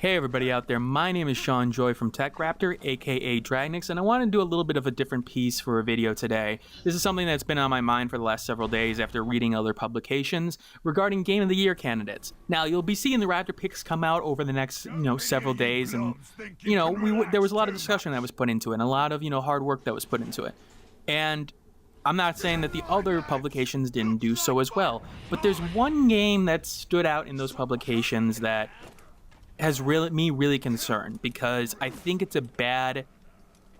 Hey everybody out there, my name is Sean Joy from TechRaptor, aka Dragnix, and I want to do a little bit of a different piece for a video today. This is something that's been on my mind for the last several days after reading other publications regarding Game of the Year candidates. Now, you'll be seeing the Raptor picks come out over the next, several days, and, there was a lot of discussion that was put into it, and a lot of, hard work that was put into it. And I'm not saying that the other publications didn't do so as well, but there's one game that stood out in those publications that has me really concerned, because I think it's a bad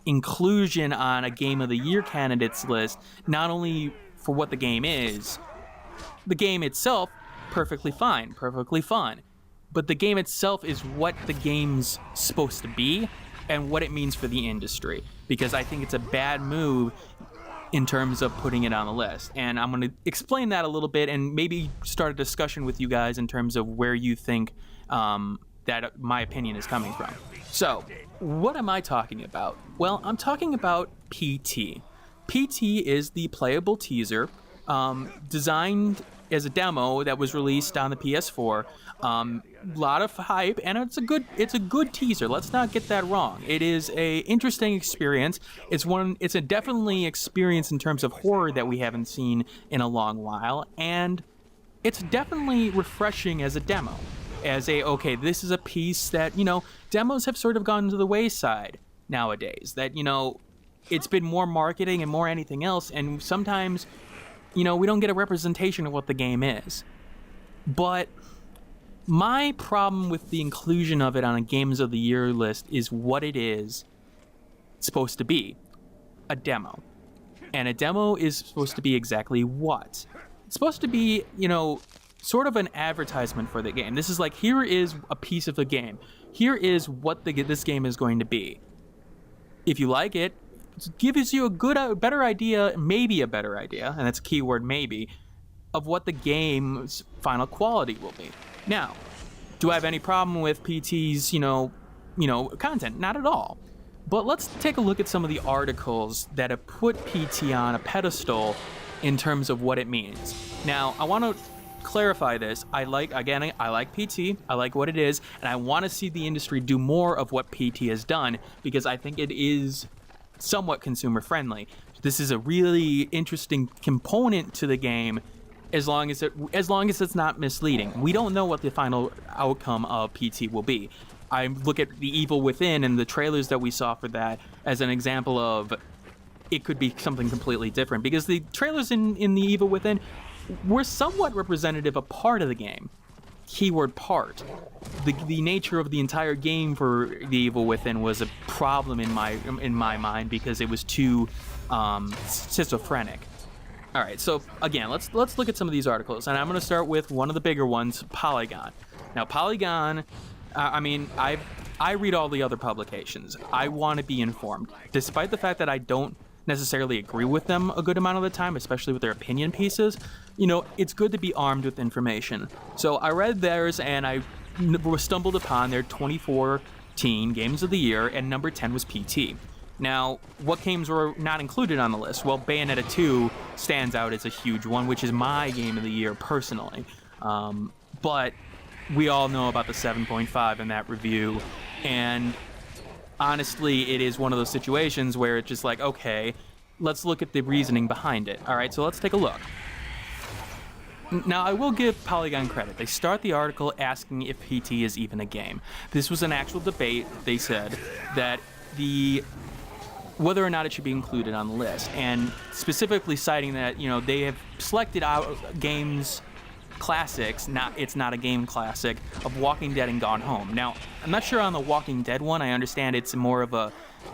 inclusion on a Game of the Year candidates list, not only for what the game is, the game itself, perfectly fine, perfectly fun, but the game itself is what the game's supposed to be and what it means for the industry, because I think it's a bad move in terms of putting it on the list. And I'm going to explain that a little bit and maybe start a discussion with you guys in terms of where you think that my opinion is coming from. So, what am I talking about? Well, I'm talking about PT. PT is the playable teaser designed as a demo that was released on the PS4. Lot of hype, and it's a good teaser. Let's not get that wrong. It is a interesting experience. It's a definitely experience in terms of horror that we haven't seen in a long while, and it's definitely refreshing as a demo. Okay, this is a piece that, demos have sort of gone to the wayside nowadays. That, it's been more marketing and more anything else, and sometimes, we don't get a representation of what the game is. But my problem with the inclusion of it on a Games of the Year list is what it is supposed to be. A demo. And a demo is supposed to be exactly what? It's supposed to be, sort of an advertisement for the game. This is like, here is a piece of the game. Here is what this game is going to be. If you like it, it gives you a better idea, maybe a better idea, and that's a keyword maybe, of what the game's final quality will be. Now, do I have any problem with PT's, content? Not at all. But let's take a look at some of the articles that have put PT on a pedestal in terms of what it means. Now, I want to clarify this. I like PT, I like what it is, and I want to see the industry do more of what PT has done, because I think it is somewhat consumer friendly. This is a really interesting component to the game, as long as it's not misleading. We don't know what the final outcome of PT will be. I look at The Evil Within and the trailers that we saw for that as an example of it could be something completely different, because the trailers in The Evil Within were somewhat representative of part of the game. Keyword part. The nature of the entire game for The Evil Within was a problem in my mind, because it was too schizophrenic. All right, so again, let's look at some of these articles, and I'm going to start with one of the bigger ones, Polygon. Now, Polygon, I read all the other publications. I want to be informed, despite the fact that I don't necessarily agree with them a good amount of the time, especially with their opinion pieces. It's good to be armed with information. So I read theirs, and I stumbled upon their 2014 Games of the Year, and number 10 was PT. Now, what games were not included on the list? Well, Bayonetta 2 stands out as a huge one, which is my Game of the Year personally. But we all know about the 7.5 in that review, and honestly, it is one of those situations where it's just like, okay, let's look at the reasoning behind it. All right, so let's take a look. Now, I will give Polygon credit. They start the article asking if PT is even a game. This was an actual debate. They said that whether or not it should be included on the list, and specifically citing that, they have selected out games classics, it's not a game classic, of Walking Dead and Gone Home. Now, I'm not sure on the Walking Dead one. I understand it's more of a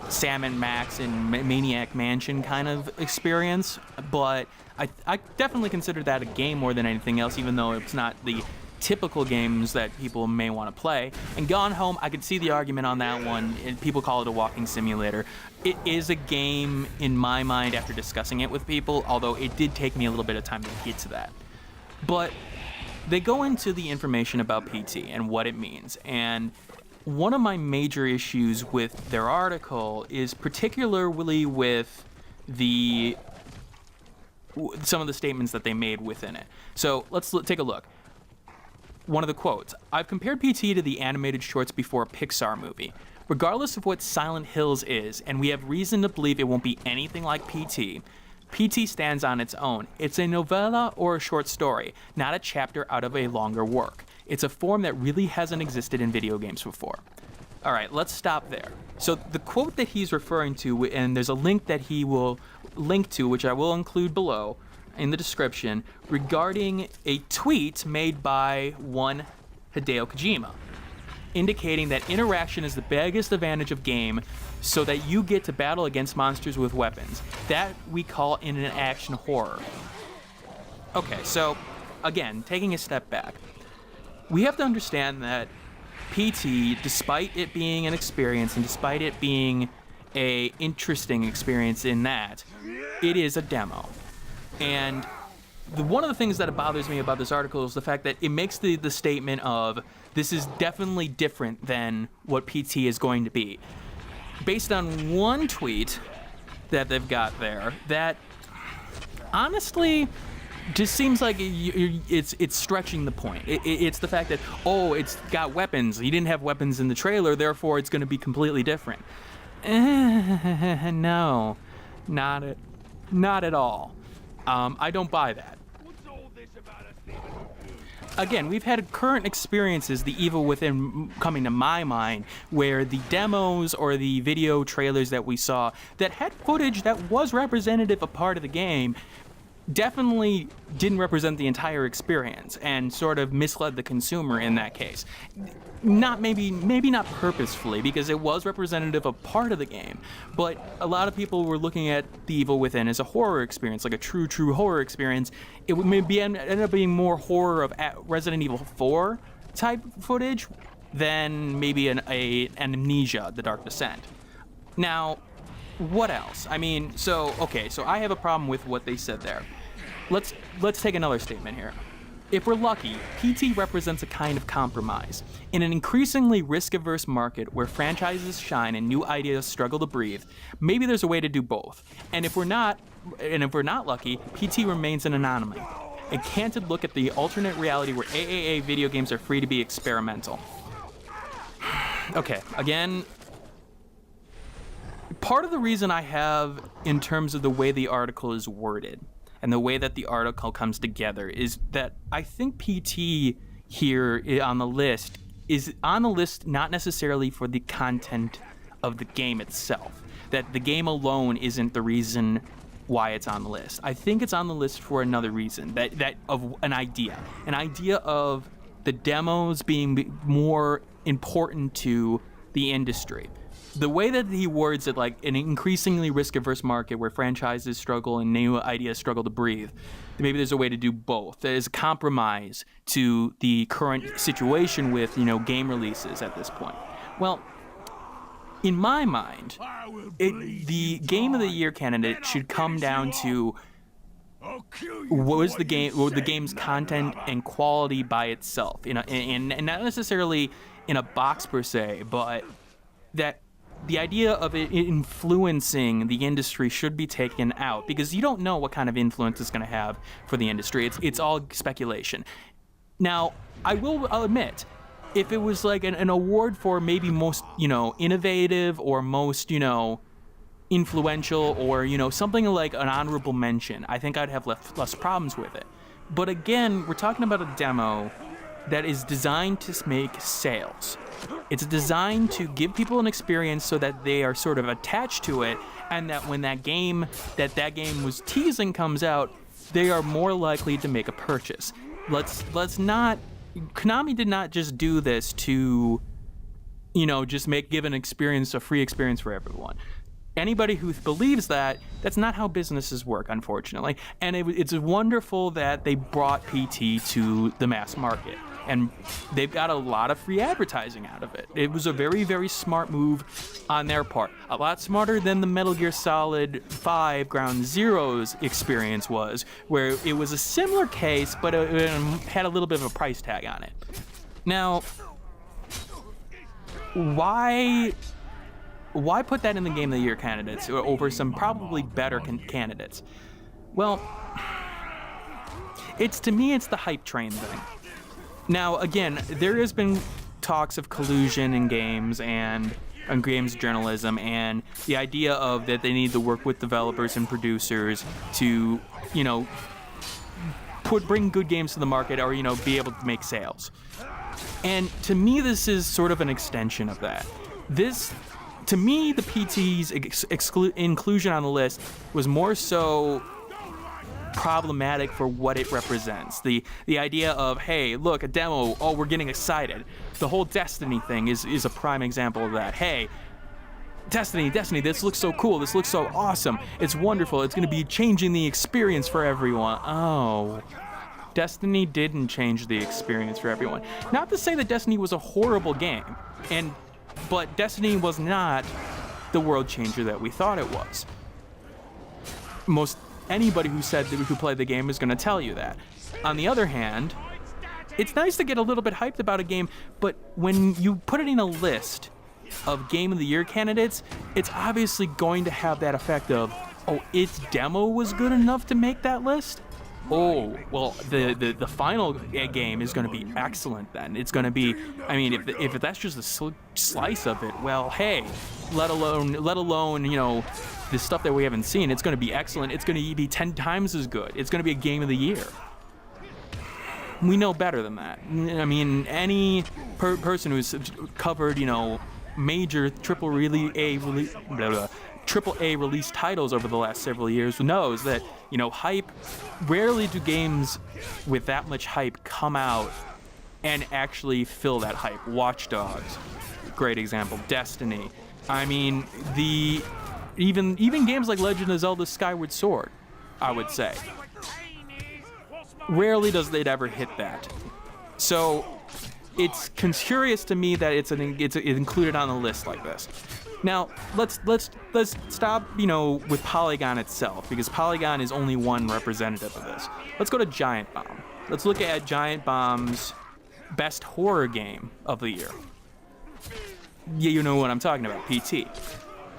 Sam and Max and Maniac Mansion kind of experience, but I definitely consider that a game more than anything else, even though it's not the typical games that people may want to play. And Gone Home, I could see the argument on that one. People call it a walking simulator. It is a game in my mind after discussing it with people, although it did take me a little bit of time to get to that. But they go into the information about PT and what it means, and one of my major issues with their article is particularly with some of the statements that they made within it. So let's take a look. one of the quotes, "I've compared PT to the animated shorts before a Pixar movie. Regardless of what Silent Hills is, and we have reason to believe it won't be anything like PT, PT stands on its own. It's a novella or a short story, not a chapter out of a longer work. It's a form that really hasn't existed in video games before." All right, let's stop there. So the quote that he's referring to, and there's a link that he will link to, which I will include below in the description, regarding a tweet made by one Hideo Kojima, indicating that interaction is the biggest advantage of game, so that you get to battle against monsters with weapons. That we call in-action horror. Okay, so again, taking a step back, we have to understand that PT, despite it being an experience and despite it being a interesting experience in that, it is a demo. And one of the things that bothers me about this article is the fact that it makes the statement of, this is definitely different than what PT is going to be, based on one tweet that they've got there that honestly just seems like it's stretching the point. It's the fact that, oh, it's got weapons. You didn't have weapons in the trailer, therefore it's going to be completely different. No, not at all. I don't buy that. Again, we've had current experiences, the Evil Within coming to my mind, where the demos or the video trailers that we saw that had footage that was representative of part of the game definitely didn't represent the entire experience and sort of misled the consumer in that case. Maybe not purposefully, because it was representative of part of the game, but a lot of people were looking at The Evil Within as a horror experience, like a true horror experience. It would maybe end up being more horror of Resident Evil 4 type footage than maybe an Amnesia, The Dark Descent. Now, what else? I mean, so I have a problem with what they said there. Let's take another statement here. If we're lucky, PT represents a kind of compromise. In an increasingly risk-averse market where franchises shine and new ideas struggle to breathe, maybe there's a way to do both. And if we're not lucky, PT remains an anomaly. A candid look at the alternate reality where AAA video games are free to be experimental. Okay, again, part of the reason I have, in terms of the way the article is worded and the way that the article comes together, is that I think PT here on the list is on the list not necessarily for the content of the game itself, that the game alone isn't the reason why it's on the list. I think it's on the list for another reason, that of an idea of the demos being more important to the industry. The way that he words it, like an increasingly risk-averse market where franchises struggle and new ideas struggle to breathe, maybe there's a way to do both. There's a compromise to the current situation with, game releases at this point. Well, in my mind, the Game of the Year candidate should come down to the game's content and quality by itself, and not necessarily in a box per se, but that the idea of it influencing the industry should be taken out, because you don't know what kind of influence it's going to have for the industry. It's all speculation. Now, I'll admit, if it was like an award for maybe most, innovative or most, influential, or, something like an honorable mention, I think I'd have less problems with it. But again, we're talking about a demo that is designed to make sales. It's designed to give people an experience so that they are sort of attached to it, and that when that game was teasing comes out, they are more likely to make a purchase. Konami did not just do this to, just give an experience, a free experience for everyone. Anybody who believes that's not how businesses work, unfortunately. And it's wonderful that they brought PT to the mass market, and they've got a lot of free advertising out of it. It was a very, very smart move on their part. A lot smarter than the Metal Gear Solid 5 Ground Zeroes experience was, where it was a similar case, but it had a little bit of a price tag on it. Now, why put that in the Game of the Year candidates over some probably better candidates? Well, to me, it's the hype train thing. Now, again, there has been talks of collusion in games and games journalism, and the idea of that they need to work with developers and producers to, you know, bring good games to the market, or, you know, be able to make sales. And to me, this is sort of an extension of that. To me, the PT's inclusion on the list was more so problematic for what it represents. The idea of, hey, look, a demo, oh, we're getting excited. The whole Destiny thing is a prime example of that. Hey, Destiny, this looks so cool, this looks so awesome, it's wonderful, it's going to be changing the experience for everyone. Oh, Destiny didn't change the experience for everyone. Not to say that Destiny was a horrible game, but Destiny was not the world changer that we thought it was. Most anybody who played the game is going to tell you that. On the other hand, it's nice to get a little bit hyped about a game, but when you put it in a list of Game of the Year candidates, it's obviously going to have that effect of, oh, its demo was good enough to make that list? Oh, well, the final game is going to be excellent then. It's going to be, I mean, if that's just a slice of it, well, hey, let alone, you know, the stuff that we haven't seen, it's going to be excellent. It's going to be 10 times as good. It's going to be a Game of the Year. We know better than that. I mean, any person who's covered, you know, major AAA release titles over the last several years knows that, you know, hype, rarely do games with that much hype come out and actually fill that hype. Watch Dogs, great example. Destiny. I mean, even games like Legend of Zelda Skyward Sword, I would say, rarely does it ever hit that. So it's curious to me that it's included on a list like this. Now, let's stop, you know, with Polygon itself, because Polygon is only one representative of this. Let's go to Giant Bomb. Let's look at Giant Bomb's best horror game of the year. Yeah, you know what I'm talking about, PT.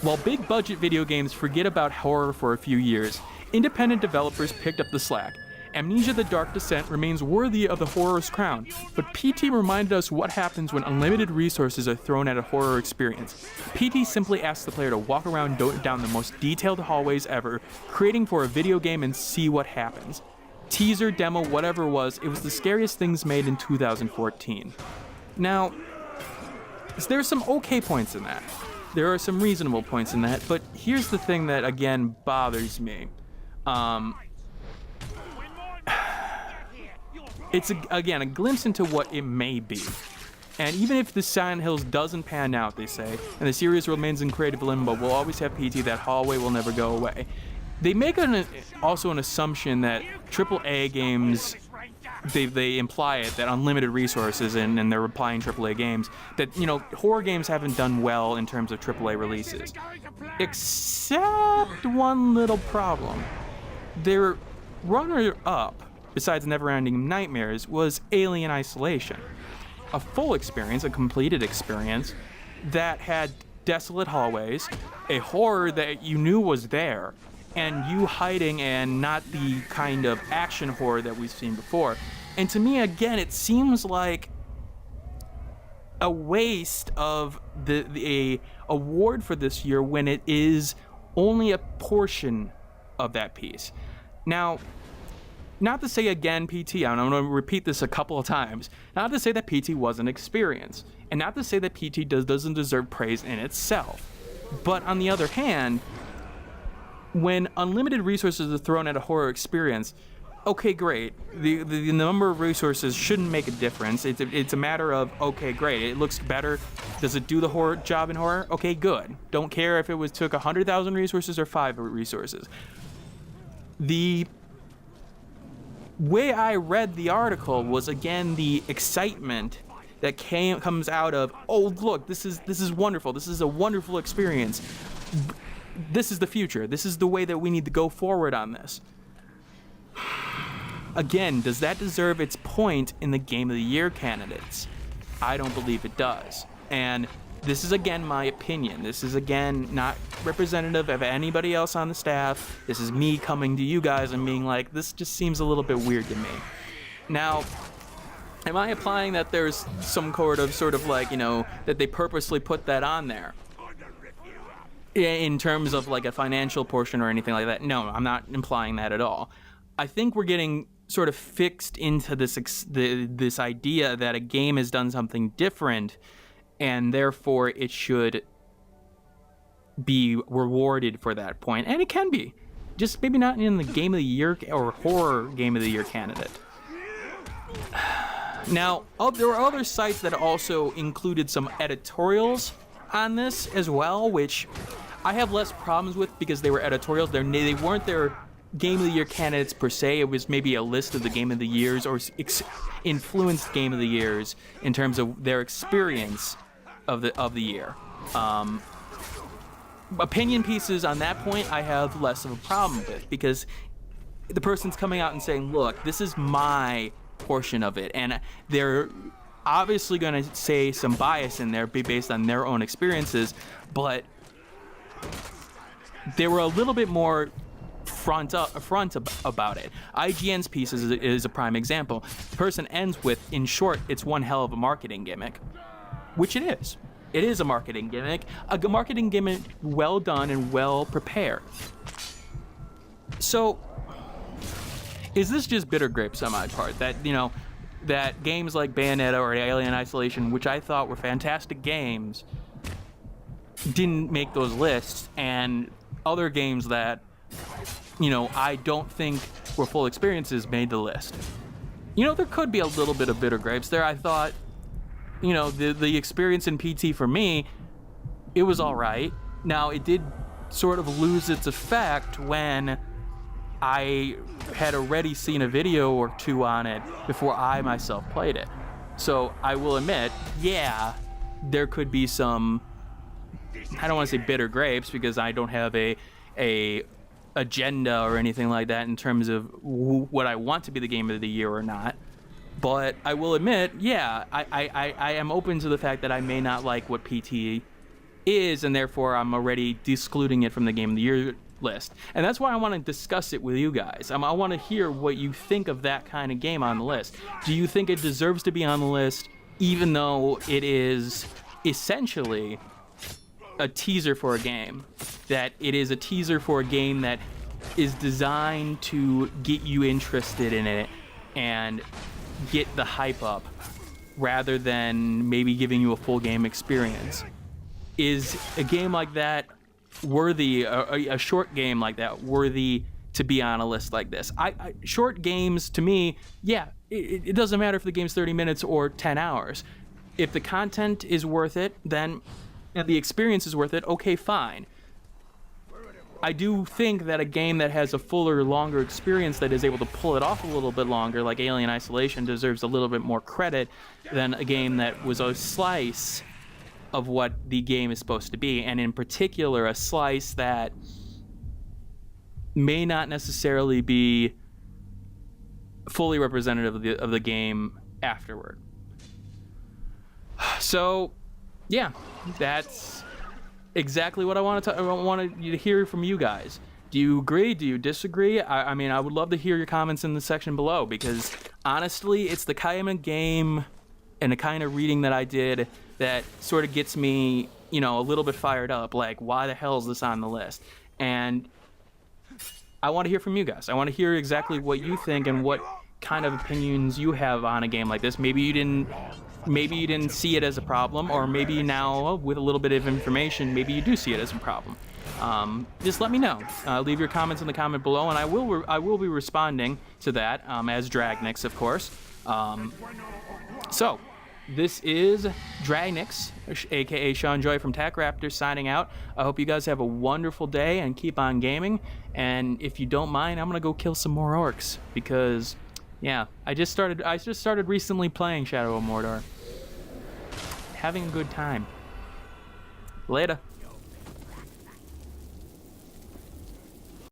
While big budget video games forget about horror for a few years, independent developers picked up the slack. Amnesia: The Dark Descent remains worthy of the horror's crown, but PT reminded us what happens when unlimited resources are thrown at a horror experience. PT simply asks the player to walk around down the most detailed hallways ever, creating for a video game, and see what happens. Teaser, demo, whatever it was the scariest things made in 2014. Now, there's some okay points in that. There are some reasonable points in that, but here's the thing that, again, bothers me. It's, again, a glimpse into what it may be. And even if the Silent Hills doesn't pan out, they say, and the series remains in creative limbo, we'll always have PT, that hallway will never go away. They make also an assumption that AAA games, they imply it, that unlimited resources, and they're applying AAA games, that, you know, horror games haven't done well in terms of AAA releases. Except one little problem. Their runner-up, besides Neverending Nightmares, was Alien Isolation. A full experience, a completed experience, that had desolate hallways, a horror that you knew was there, and you hiding, and not the kind of action horror that we've seen before. And to me, again, it seems like a waste of the award for this year when it is only a portion of that piece. Now, not to say again, PT, I'm going to repeat this a couple of times, not to say that PT wasn't experience, and not to say that PT doesn't deserve praise in itself. But on the other hand, when unlimited resources are thrown at a horror experience, okay, great. The number of resources shouldn't make a difference. It's a matter of, okay, great, it looks better. Does it do the horror job in horror? Okay, good. Don't care if it took 100,000 resources or 5 resources. The way I read the article was, again, the excitement that comes out of, oh, look, this is wonderful. This is a wonderful experience. This is the future. This is the way that we need to go forward on this. Again, does that deserve its point in the Game of the Year candidates? I don't believe it does. And this is, again, my opinion. This is, again, not representative of anybody else on the staff. This is me coming to you guys and being like, this just seems a little bit weird to me. Now, Am I implying that there's some sort of like, that they purposely put that on there? In terms of like a financial portion or anything like that? No, I'm not implying that at all. I think we're getting sort of fixed into this idea that a game has done something different, and therefore it should be rewarded for that point. And it can be. Just maybe not in the Game of the Year or Horror Game of the Year candidate. Now, there were other sites that also included some editorials on this as well, which I have less problems with because they were editorials. They weren't their Game of the Year candidates per se. It was maybe a list of the Game of the Years or influenced Game of the Years in terms of their experience of the year. Opinion pieces on that point I have less of a problem with, because the person's coming out and saying, look, this is my portion of it, and they're obviously going to say some bias in there based on their own experiences, but they were a little bit more front about it. IGN's piece is a prime example. The person ends with, in short, it's one hell of a marketing gimmick, which it is. It is a marketing gimmick, well done and well prepared. So, is this just bitter grapes on my part? That, that games like Bayonetta or Alien Isolation, which I thought were fantastic games, didn't make those lists, and other games that, I don't think were full experiences made the list. There could be a little bit of bitter grapes there. I thought, the experience in PT for me, it was all right. Now, it did sort of lose its effect when I had already seen a video or two on it before I myself played it. So I will admit, yeah, there could be some, I don't want to say bitter grapes because I don't have a agenda or anything like that in terms of what I want to be the Game of the Year or not. But I will admit, yeah, I am open to the fact that I may not like what PT is, and therefore I'm already excluding it from the Game of the Year list. And that's why I want to discuss it with you guys. I want to hear what you think of that kind of game on the list. Do you think it deserves to be on the list, even though it is essentially a teaser for a game? That it is a teaser for a game that is designed to get you interested in it and get the hype up, rather than maybe giving you a full game experience? Is a game like that worthy, a short game like that worthy to be on a list like this? Short games, to me, yeah, it doesn't matter if the game's 30 minutes or 10 hours. If the content is worth it, then, and the experience is worth it, okay, fine. I do think that a game that has a fuller, longer experience that is able to pull it off a little bit longer, like Alien Isolation, deserves a little bit more credit than a game that was a slice of what the game is supposed to be, and in particular, a slice that may not necessarily be fully representative of the game afterward. So, yeah, that's exactly what I wanted you to hear from you guys. Do you agree? Do you disagree? I mean, I would love to hear your comments in the section below, because honestly, it's the kind of game and the kind of reading that I did that sort of gets me, a little bit fired up. Like, why the hell is this on the list? And I want to hear from you guys. I want to hear exactly what you think and what kind of opinions you have on a game like this. Maybe you didn't see it as a problem, or maybe now, with a little bit of information, maybe you do see it as a problem. Just let me know. Leave your comments in the comment below, and I will be responding to that as Dragnix, of course. So, this is Dragnix, aka Sean Joy from TechRaptor, signing out. I hope you guys have a wonderful day and keep on gaming. And if you don't mind, I'm gonna go kill some more orcs, because yeah, I just started recently playing Shadow of Mordor. Having a good time. Later.